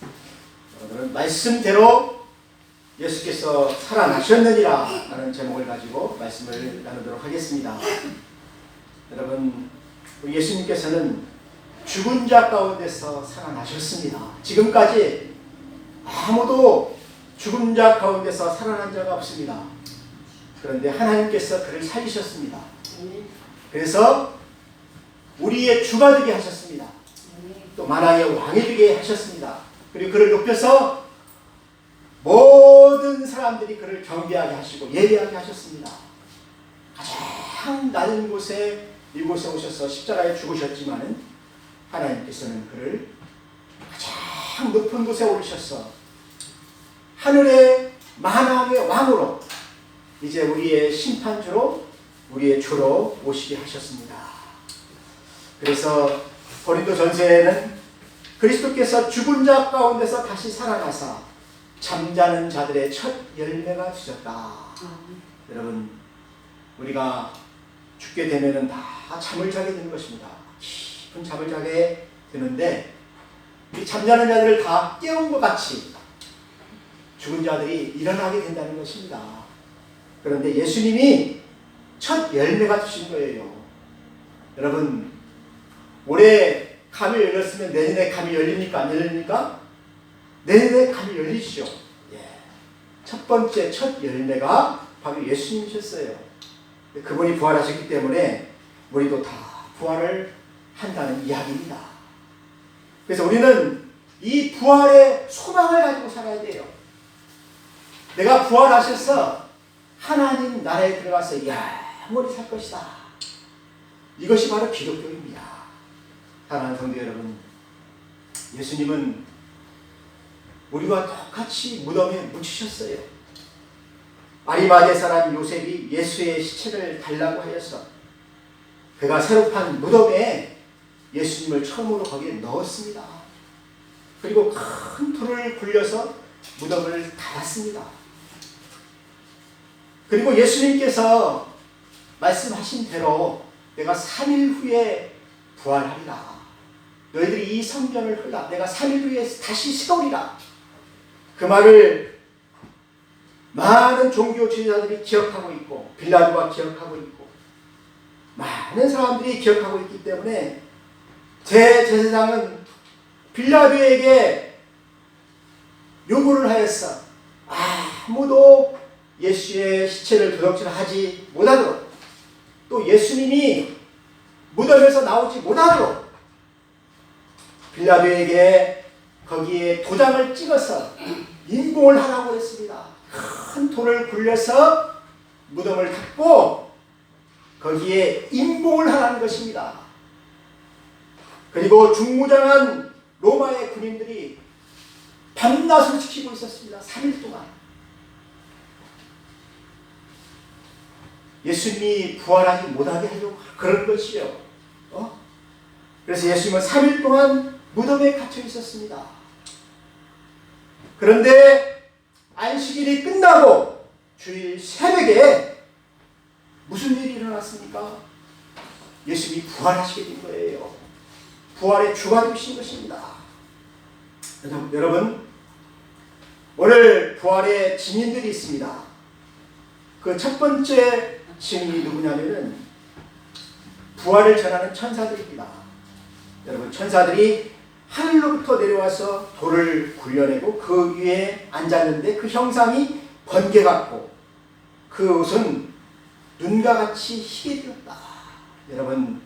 오늘은 말씀대로 예수께서 살아나셨느니라 하는 제목을 가지고 말씀을 나누도록 하겠습니다. 여러분, 예수님께서는 죽은 자 가운데서 살아나셨습니다. 지금까지 아무도 죽은 자 가운데서 살아난 자가 없습니다. 그런데 하나님께서 그를 살리셨습니다. 그래서 우리의 주가 되게 하셨습니다. 또 만왕의 왕이 되게 하셨습니다. 그리고 그를 높여서 모든 사람들이 그를 경배하게 하시고 예배하게 하셨습니다. 가장 낮은 곳에 이곳에 오셔서 십자가에 죽으셨지만은 하나님께서는 그를 가장 높은 곳에 올리셔서 하늘의 만왕의 왕으로 이제 우리의 심판주로 우리의 주로 오시게 하셨습니다. 그래서 고린도전서에는 그리스도께서 죽은 자 가운데서 다시 살아나사 잠자는 자들의 첫 열매가 되셨다. 여러분, 우리가 죽게 되면은 다 잠을 자게 되는 것입니다. 깊은 잠을 자게 되는데 이 잠자는 자들을 다 깨운 것 같이 죽은 자들이 일어나게 된다는 것입니다. 그런데 예수님이 첫 열매가 되신 거예요. 여러분, 올해 감이 열렸으면 내년에 감이 열립니까? 안 열립니까? 내년에 감이 열리시죠. 첫 번째 첫 열매가 바로 예수님이셨어요. 그분이 부활하셨기 때문에 우리도 다 부활을 한다는 이야기입니다. 그래서 우리는 이 부활의 소망을 가지고 살아야 돼요. 내가 부활하셔서 하나님 나라에 들어가서 영원히 살 것이다. 이것이 바로 기독교입니다. 사랑하는 성도 여러분, 예수님은 우리와 똑같이 무덤에 묻히셨어요. 아리마대 사람 요셉이 예수의 시체를 달라고 하여서 그가 새로 판 무덤에 예수님을 처음으로 거기에 넣었습니다. 그리고 큰 돌을 굴려서 무덤을 닫았습니다. 그리고 예수님께서 말씀하신 대로 내가 3일 후에 부활하리라. 너희들이 이 성전을 헐라. 내가 3일 후에 다시 세우리라. 그 말을 많은 종교 지도자들이 기억하고 있고 빌라도가 기억하고 있고 많은 사람들이 기억하고 있기 때문에 제사장은 빌라도에게 요구를 하였어. 아무도 예수의 시체를 도둑질하지 못하도록, 또 예수님이 무덤에서 나오지 못하도록 빌라도에게 거기에 도장을 찍어서 인봉을 하라고 했습니다. 큰 돌을 굴려서 무덤을 닫고 거기에 인봉을 하라는 것입니다. 그리고 중무장한 로마의 군인들이 밤낮으로 지키고 있었습니다. 3일 동안. 예수님이 부활하지 못하게 하려고 그런 것이요. 그래서 예수님은 3일 동안 무덤에 갇혀 있었습니다. 그런데 안식일이 끝나고 주일 새벽에 무슨 일이 일어났습니까? 예수님이 부활하시게 된 거예요. 부활의 주가 되신 것입니다. 여러분, 오늘 부활의 증인들이 있습니다. 그 첫 번째 증인이 누구냐면은 부활을 전하는 천사들입니다. 여러분, 천사들이 하늘로부터 내려와서 돌을 굴려내고 그 위에 앉았는데 그 형상이 번개 같고 그 옷은 눈과 같이 희게 되었다. 여러분,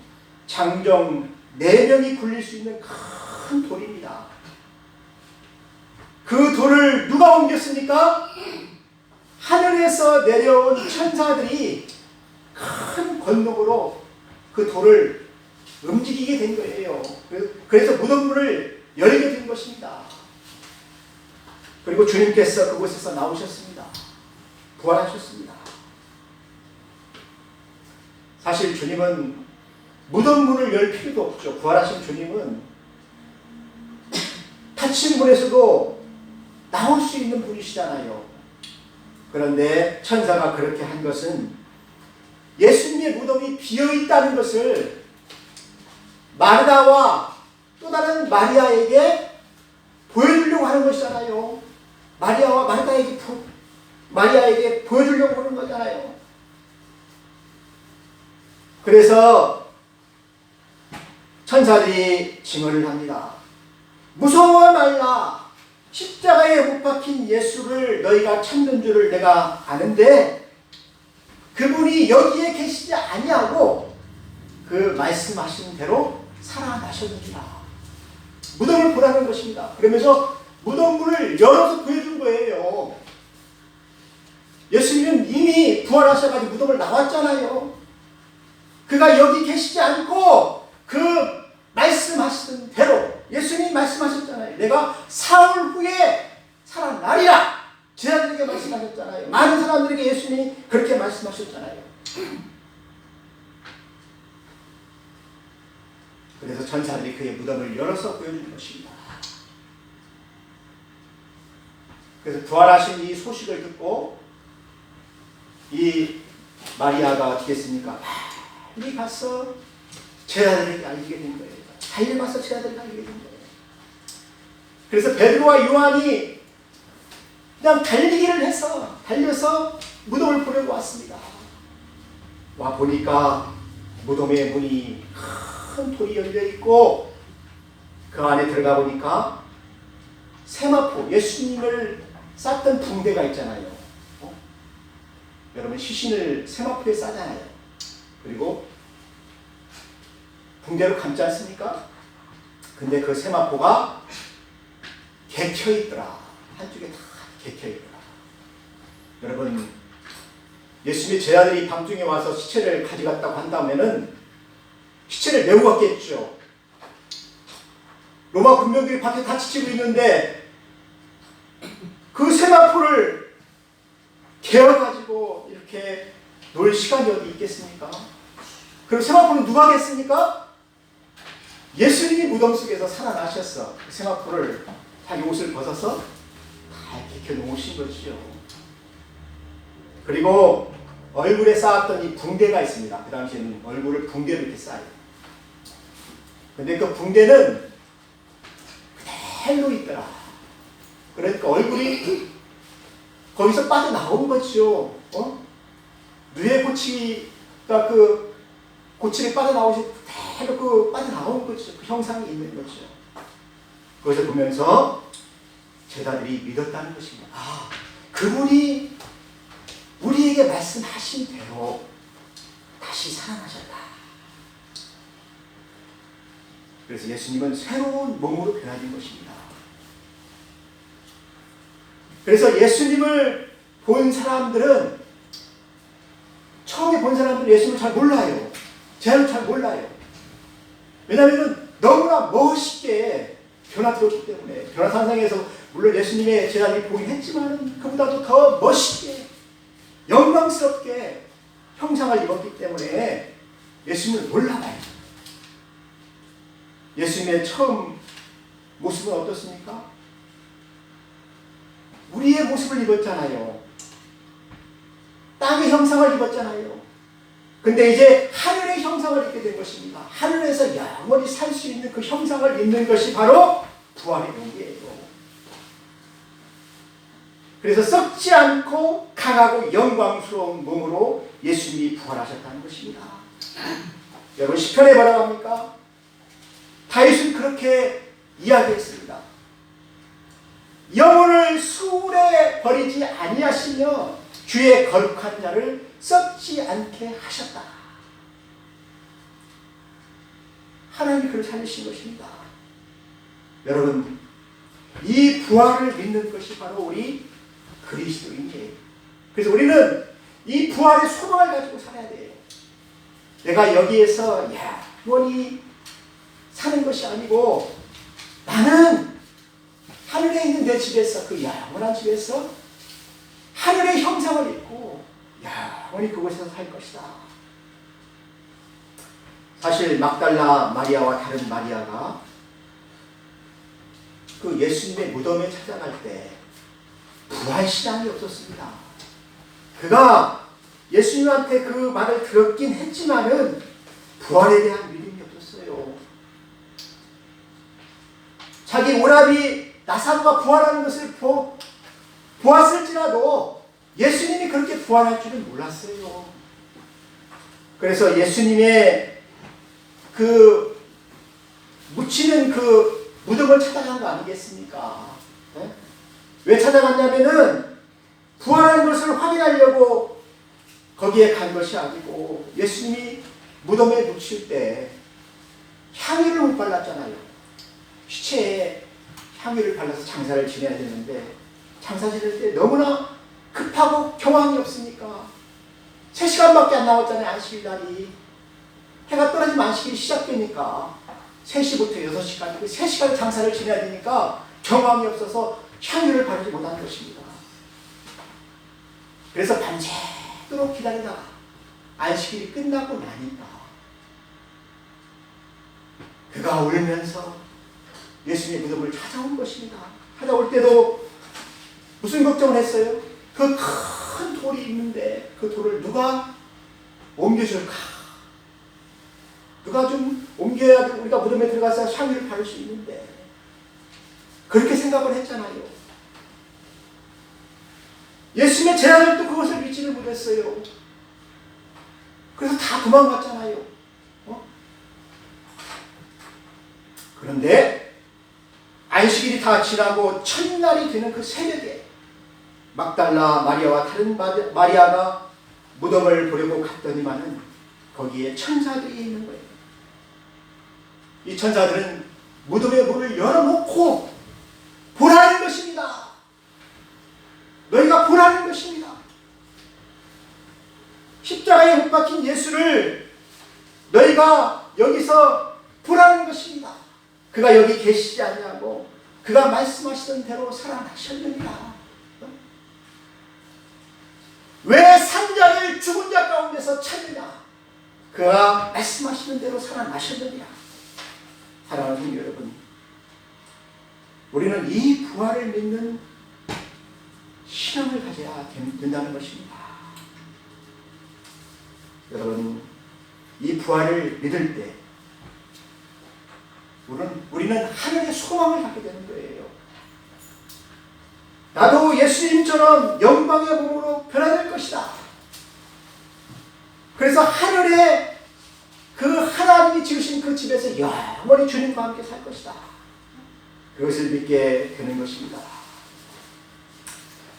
장정 4명이 굴릴 수 있는 큰 돌입니다. 그 돌을 누가 옮겼습니까? 하늘에서 내려온 천사들이 큰 권능으로 그 돌을 움직이게 된 거예요. 그래서 무덤문을 열게 된 것입니다. 그리고 주님께서 그곳에서 나오셨습니다. 부활하셨습니다. 사실 주님은 무덤문을 열 필요도 없죠. 부활하신 주님은 닫힌 문에서도 나올 수 있는 분이시잖아요. 그런데 천사가 그렇게 한 것은 예수님의 무덤이 비어있다는 것을 마르다와 또 다른 마리아에게 보여주려고 하는 것이잖아요. 마리아와 마리아에게 보여주려고 하는 거잖아요. 그래서 천사들이 증언을 합니다. 무서워 말라. 십자가에 못 박힌 예수를 너희가 찾는 줄을 내가 아는데 그분이 여기에 계시지 아니하고 그 말씀하신 대로 살아나셨느니라. 무덤을 보라는 것입니다. 그러면서 무덤문을 열어서 보여준 거예요. 예수님은 이미 부활하셔가지고 무덤을 나왔잖아요. 그가 여기 계시지 않고 그 말씀하시던 대로 예수님이 말씀하셨잖아요. 내가 사흘 후에 살아나리라. 제자들에게 말씀하셨잖아요. 많은 사람들에게 예수님이 그렇게 말씀하셨잖아요. 그래서 천사들이 그의 무덤을 열어서 보여주는 것입니다. 그래서 부활하신 이 소식을 듣고 이 마리아가 어떻게 했습니까? 빨리 가서 제자들에게 알리게 된 거예요. 달려가서 제자들에게 알리게 된 거예요. 그래서 베드로와 요한이 그냥 달리기를 해서 달려서 무덤을 보려고 왔습니다. 와 보니까 무덤의 문이 큰 돌이 열려 있고 그 안에 들어가 보니까 세마포, 예수님을 쌌던 붕대가 있잖아요. 여러분 시신을 세마포에 싸잖아요. 그리고 붕대로 감지 않습니까? 근데 그 세마포가 개켜 있더라. 한쪽에 다 개켜 있더라. 여러분 예수님의 제자들이 밤중에 와서 시체를 가져갔다고 한다면은 시체를 메고 갔겠죠. 로마 군병들이 밖에 다 지치고 있는데 그 세마포를 개어가지고 이렇게 놀 시간이 어디 있겠습니까? 그럼 세마포는 누가 하겠습니까? 예수님이 무덤 속에서 살아나셨어. 그 세마포를 자기 옷을 벗어서 다 이렇게 놓으신 것이죠. 그리고 얼굴에 쌓았던 이 붕대가 있습니다. 그 당시에는 얼굴을 붕대로 이렇게 쌓아요. 근데 그 붕대는 그대로 있더라. 그러니까 얼굴이 거기서 빠져나온 거죠. 뇌 고치가 그 고치를 빠져나오시 그대로 그 빠져나온 거죠. 그 형상이 있는 거죠. 그것을 보면서 제자들이 믿었다는 것입니다. 아, 그분이 우리에게 말씀하신 대로 다시 살아나셨다. 그래서 예수님은 새로운 몸으로 변하신 것입니다. 그래서 예수님을 본 사람들은 처음에 본 사람들은 예수님을 잘 몰라요. 제자는 잘 몰라요. 왜냐하면 너무나 멋있게 변화되었기 때문에 변화산상에서 물론 예수님의 제자들이 보긴 했지만 그보다도 더 멋있게 영광스럽게 형상을 입었기 때문에 예수님을 몰라봐요. 예수님의 처음 모습은 어떻습니까? 우리의 모습을 입었잖아요. 땅의 형상을 입었잖아요. 근데 이제 하늘의 형상을 입게 된 것입니다. 하늘에서 영원히 살 수 있는 그 형상을 입는 것이 바로 부활의 용기예요. 그래서 썩지 않고 강하고 영광스러운 몸으로 예수님이 부활하셨다는 것입니다. 여러분 시편에 뭐라고 합니까? 다윗은 그렇게 이야기했습니다. 영혼을 수울에 버리지 아니하시며 주의 거룩한 자를 썩지 않게 하셨다. 하나님이 그를 살리신 것입니다. 여러분 이 부활을 믿는 것이 바로 우리 그리스도인이에요. 그래서 우리는 이 부활의 소망을 가지고 살아야 돼요. 내가 여기에서 영원히 사는 것이 아니고 나는 하늘에 있는 내 집에서 그 영원한 집에서 하늘의 형상을 입고 영원히 그곳에서 살 것이다. 사실 막달라 마리아와 다른 마리아가 그 예수님의 무덤에 찾아갈 때 부활신앙이 없었습니다. 그가 예수님한테 그 말을 들었긴 했지만은 부활에 대한 믿음이 없었어요. 자기 오라비 나사로가 부활하는 것을 보았을지라도 예수님이 그렇게 부활할 줄은 몰랐어요. 그래서 예수님의 그 묻히는 그 무덤을 찾아간 거 아니겠습니까? 네? 왜 찾아갔냐면은 부활한 것을 확인하려고 거기에 간 것이 아니고, 예수님이 무덤에 묻힐 때 향유를 못 발랐잖아요. 시체에 향유를 발라서 장사를 지내야 되는데, 장사 지낼 때 너무나 급하고 경황이 없으니까 3시간밖에 안 남았잖아요. 안식일 날이. 해가 떨어지면 안식일이 시작되니까 3시부터 6시까지 3시간 장사를 지내야 되니까 경황이 없어서 향유를 바르지 못한 것입니다. 그래서 밤새도록 기다리다가 안식일이 끝나고 나니까 그가 울면서 예수님의 무덤을 찾아온 것입니다. 찾아올 때도 무슨 걱정을 했어요? 그 큰 돌이 있는데 그 돌을 누가 옮겨줄까? 누가 좀 옮겨야 우리가 무덤에 들어가서 향유를 바를 수 있는데, 그렇게 생각을 했잖아요. 예수님의 재난을 또 그것을 믿지를 못했어요. 그래서 다 도망갔잖아요. 그런데 안식일이 다 지나고 첫날이 되는 그 새벽에 막달라 마리아와 다른 마리아가 무덤을 보려고 갔더니만은 거기에 천사들이 있는 거예요. 이 천사들은 무덤의 문을 열어놓고 보라는 것입니다. 너희가 보라는 것입니다. 십자가에 못 박힌 예수를 너희가 여기서 보라는 것입니다. 그가 여기 계시지 않냐고, 그가 말씀하시던 대로 살아나셨느니라. 왜 산자를 죽은 자 가운데서 찾느냐? 그가 말씀하시는 대로 살아나셨느니라. 사랑하는 여러분, 우리는 이 부활을 믿는 신앙을 가져야 된다는 것입니다. 여러분, 이 부활을 믿을 때 우리는 하늘의 소망을 갖게 되는 거예요. 나도 예수님처럼 영광의 몸으로 변화될 것이다. 그래서 하늘에 그 하나님이 지으신 그 집에서 영원히 주님과 함께 살 것이다. 그것을 믿게 되는 것입니다.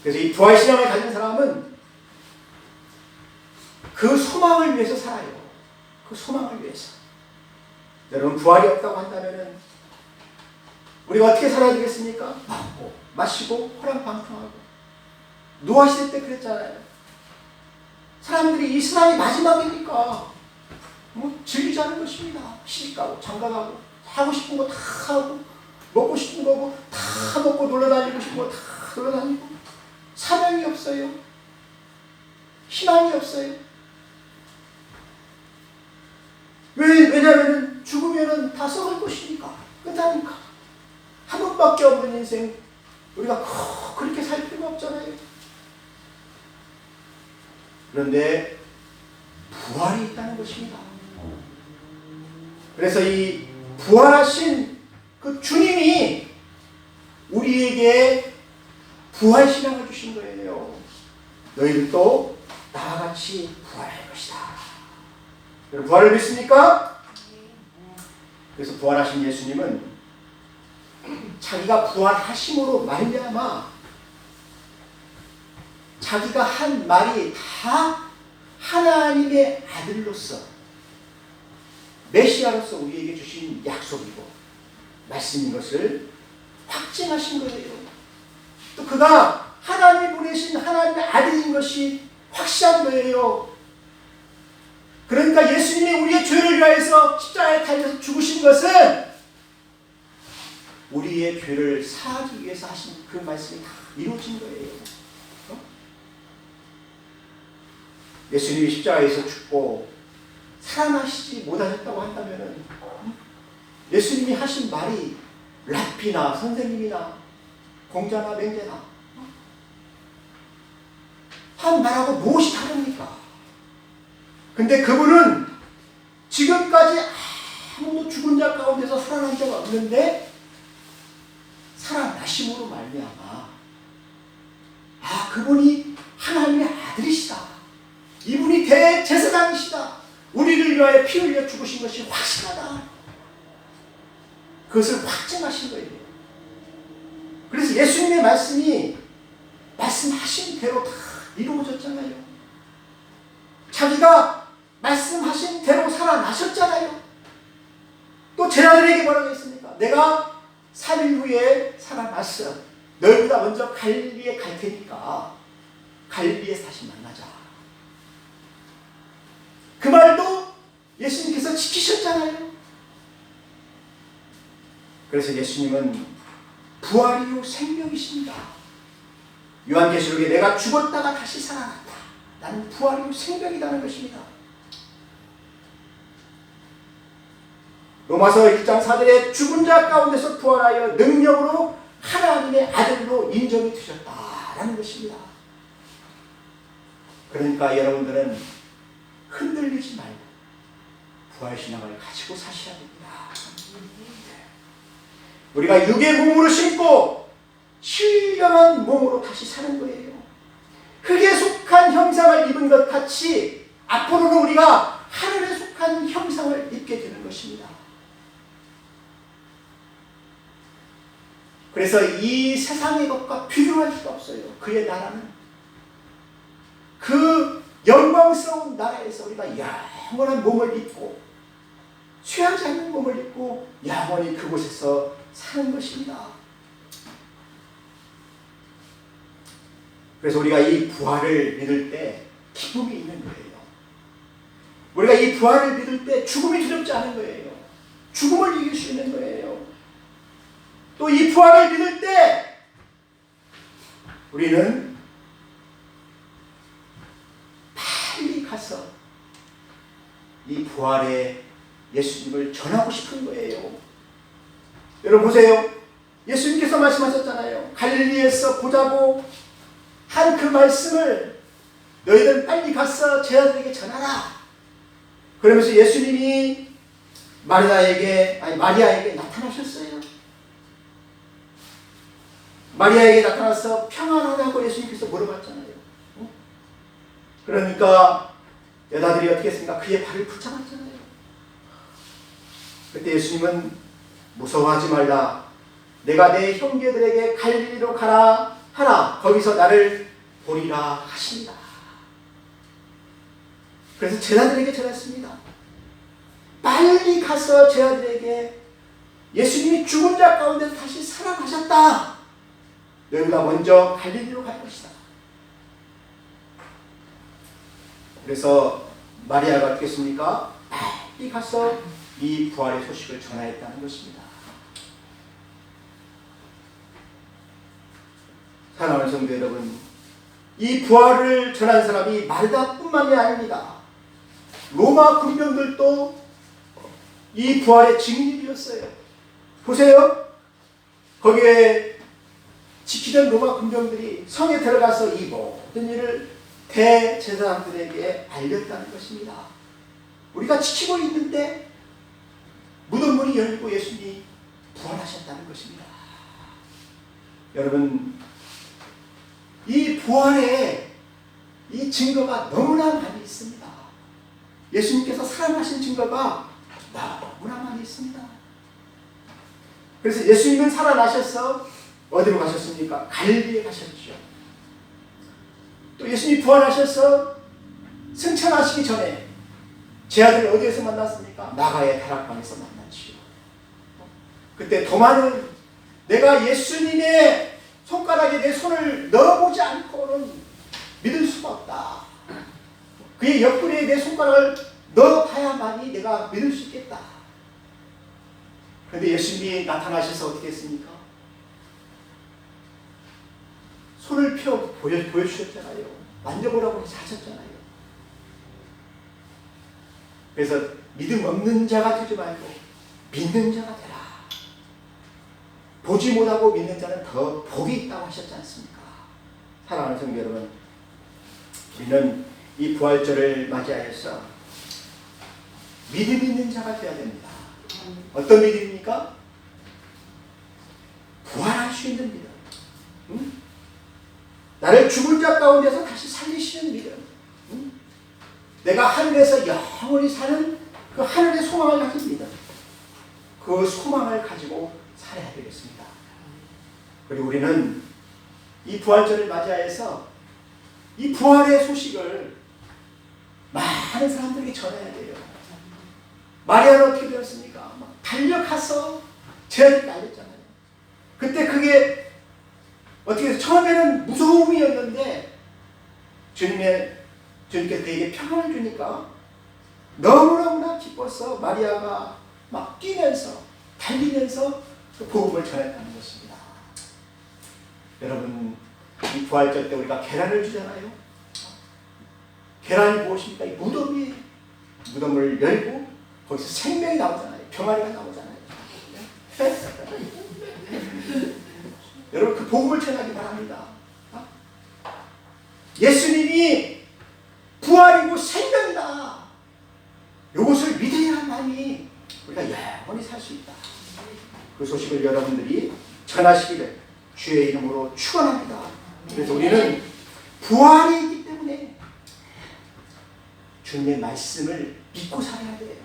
그래서 이 부활신앙을 가진 사람은 그 소망을 위해서 살아요. 그 소망을 위해서. 여러분, 부활이 없다고 한다면 우리가 어떻게 살아야 되겠습니까? 먹고 마시고 호랑방탕하고. 노아 시대 때 그랬잖아요. 사람들이 이 세상이 마지막이니까 즐기자는 것입니다. 시집가고 장가가고 하고 싶은 거 다 하고 먹고 싶은 거고 다 먹고 놀러다니고 싶은 거 다 놀러다니고, 사명이 없어요. 희망이 없어요. 왜냐하면 죽으면 다 썩을 것이니까, 끝나니까. 한 번밖에 없는 인생, 우리가 그렇게 살 필요가 없잖아요. 그런데 부활이 있다는 것입니다. 그래서 이 부활하신 그 주님이 우리에게 부활신앙을 주신 거예요. 너희들도 나와 같이 부활할 것이다. 여러분, 부활을 믿습니까? 그래서 부활하신 예수님은 자기가 부활하심으로 말미암아 자기가 한 말이 다 하나님의 아들로서, 메시아로서 우리에게 주신 약속이고 말씀인 것을 확증하신 거예요. 또 그가 하나님이 보내신 하나님의 아들인 것이 확실한 거예요. 그러니까 예수님이 우리의 죄를 위하여서 십자가에 달려서 죽으신 것은 우리의 죄를 사하기 위해서 하신 그 말씀이 다 이루어진 거예요. 예수님이 십자가에서 죽고 살아나시지 못하셨다고 한다면 예수님이 하신 말이 랍비나 선생님이나 공자나 맹자나 한 말하고 무엇이 다릅니까? 근데 그분은 지금까지 아무도 죽은 자 가운데서 살아난 자가 없는데 살아나심으로 말미암아 그분이 하나님의 아들이시다. 이분이 대제사장이시다. 우리를 위하여 피 흘려 죽으신 것이 확실하다. 그것을 확증하신 거예요. 그래서 예수님의 말씀이 말씀하신 대로 다 이루어졌잖아요. 자기가 말씀하신 대로 살아나셨잖아요. 또 제자들에게 뭐라고 했습니까? 내가 3일 후에 살아났어. 너희보다 먼저 갈릴리에 갈 테니까 갈릴리에서 다시 만나자. 그 말도 예수님께서 지키셨잖아요. 그래서 예수님은 부활이요 생명이십니다. 요한계시록에 내가 죽었다가 다시 살아났다. 나는 부활이요 생명이라는 것입니다. 로마서 1장 4절에 죽은 자 가운데서 부활하여 능력으로 하나님의 아들로 인정이 되셨다라는 것입니다. 그러니까 여러분들은 흔들리지 말고 부활신앙을 가지고 사셔야 됩니다. 우리가 육의 몸으로 신고 신령한 몸으로 다시 사는 거예요. 흙에 속한 형상을 입은 것 같이 앞으로는 우리가 하늘에 속한 형상을 입게 되는 것입니다. 그래서 이 세상의 것과 비교할 수가 없어요. 그의 나라는 그 영광스러운 나라에서 우리가 영원한 몸을 입고 쇠하지 않는 몸을 입고 영원히 그곳에서 사는 것입니다. 그래서 우리가 이 부활을 믿을 때 기쁨이 있는 거예요. 우리가 이 부활을 믿을 때 죽음이 두렵지 않은 거예요. 죽음을 이길 수 있는 거예요. 또 이 부활을 믿을 때 우리는 빨리 가서 이 부활의 예수님을 전하고 싶은 거예요. 여러분 보세요. 예수님께서 말씀하셨잖아요. 갈릴리에서 보자고 한 그 말씀을 너희들 빨리 가서 제자들에게 전하라. 그러면서 예수님이 마리아에게 나타나셨어요. 마리아에게 나타나서 평안하냐고 예수님께서 물어봤잖아요. 그러니까 여자들이 어떻게 했습니까? 그의 발을 붙잡았잖아요. 그때 예수님은 무서워하지 말라. 내가 내 형제들에게 갈릴리로 가라 하라. 거기서 나를 보리라 하십니다. 그래서 제자들에게 전했습니다. 빨리 가서 제자들에게 예수님이 죽은 자 가운데 다시 살아나셨다. 너희가 먼저 갈릴리로 갈 것이다. 그래서 마리아가 어떻게 했습니까? 빨리 가서 이 부활의 소식을 전하였다는 것입니다. 사랑하는 성도 여러분, 이 부활을 전한 사람이 마르다뿐만이 아닙니다. 로마 군병들도 이 부활의 증인이 되었어요. 보세요. 거기에 지키던 로마 군병들이 성에 들어가서 이 모든 일을 대제사장들에게 알렸다는 것입니다. 우리가 지키고 있는데 무덤 문이 열리고 예수님이 부활하셨다는 것입니다. 여러분, 이 부활에 이 증거가 너무나 많이 있습니다. 예수님께서 살아나신 증거가 너무나 많이 있습니다. 그래서 예수님은 살아나셔서 어디로 가셨습니까? 갈릴리에 가셨죠. 또 예수님이 부활하셔서 승천하시기 전에 제 아들을 어디에서 만났습니까? 나가의 다락방에서 만났지요. 그때 도마는 내가 예수님의 손가락에 내 손을 넣어보지 않고는 믿을 수가 없다. 그의 옆구리에 내 손가락을 넣어봐야만이 내가 믿을 수 있겠다. 그런데 예수님이 나타나셔서 어떻게 했습니까? 손을 펴 보여주셨잖아요. 만져보라고 해서 하셨잖아요. 그래서 믿음 없는 자가 되지 말고 믿는 자가 되라. 보지 못하고 믿는 자는 더 복이 있다고 하셨지 않습니까? 사랑하는 성도 여러분, 우리는 이 부활절을 맞이하여서 믿음 있는 자가 되어야 됩니다. 어떤 믿음입니까? 부활할 수 있는 믿음. 응? 나를 죽은 자 가운데서 다시 살리시는 믿음. 응? 내가 하늘에서 영원히 사는 그 하늘의 소망을 가진 믿음. 그 소망을 가지고 살아야 되겠습니다. 그리고 우리는 이 부활절을 맞이해서 이 부활의 소식을 많은 사람들에게 전해야 돼요. 마리아는 어떻게 되었습니까? 막 달려가서 제자들이 알렸잖아요. 그때 그게 어떻게 해서 처음에는 무서움이었는데 주님께서 그에게 평안을 주니까 너무너무나 기뻐서 마리아가 막 뛰면서 달리면서 그 복음을 전했다는 것입니다. 여러분, 이 부활절 때 우리가 계란을 주잖아요. 계란이 무엇입니까? 이 무덤이에요. 무덤을 열고 거기서 생명이 나오잖아요. 병아리가 나오잖아요. 여러분, 그 복음을 전하기 바랍니다. 예수님이 부활이고 생명이다. 이것을 믿어야만이 우리가 영원히 살 수 있다. 그 소식을 여러분들이 전하시기를 주의 이름으로 축원합니다. 그래서 우리는 부활이 있기 때문에 주님의 말씀을 믿고 살아야 돼요.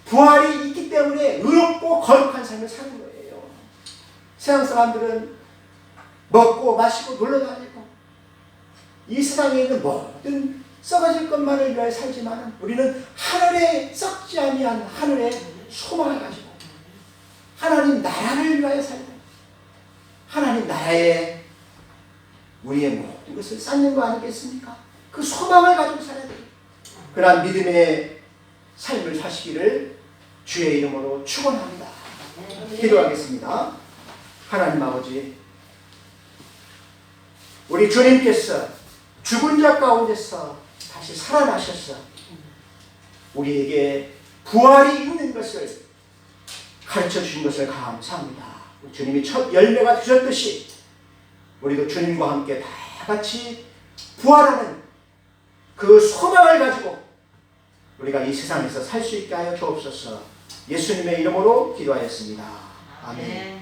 부활이 있기 때문에 의롭고 거룩한 삶을 사는 거예요. 세상 사람들은 먹고 마시고 놀러다니고 이 세상에 있는 모든 썩어질 것만을 위하여 살지만 우리는 하늘에 썩지 아니한 하늘의 소망을 가지고 하나님 나라를 위하여 살고 하나님 나라에 우리의 모든 것을 쌓는 거 아니겠습니까? 그 소망을 가지고 살아야 돼요. 그러한 믿음의 삶을 사시기를 주의 이름으로 축원합니다. 기도하겠습니다. 하나님 아버지, 우리 주님께서 죽은 자 가운데서 다시 살아나셔서 우리에게 부활이 있는 것을 가르쳐 주신 것을 감사합니다. 주님이 첫 열매가 되셨듯이 우리도 주님과 함께 다 같이 부활하는 그 소망을 가지고 우리가 이 세상에서 살 수 있게 하여 주옵소서. 예수님의 이름으로 기도하였습니다. 아멘.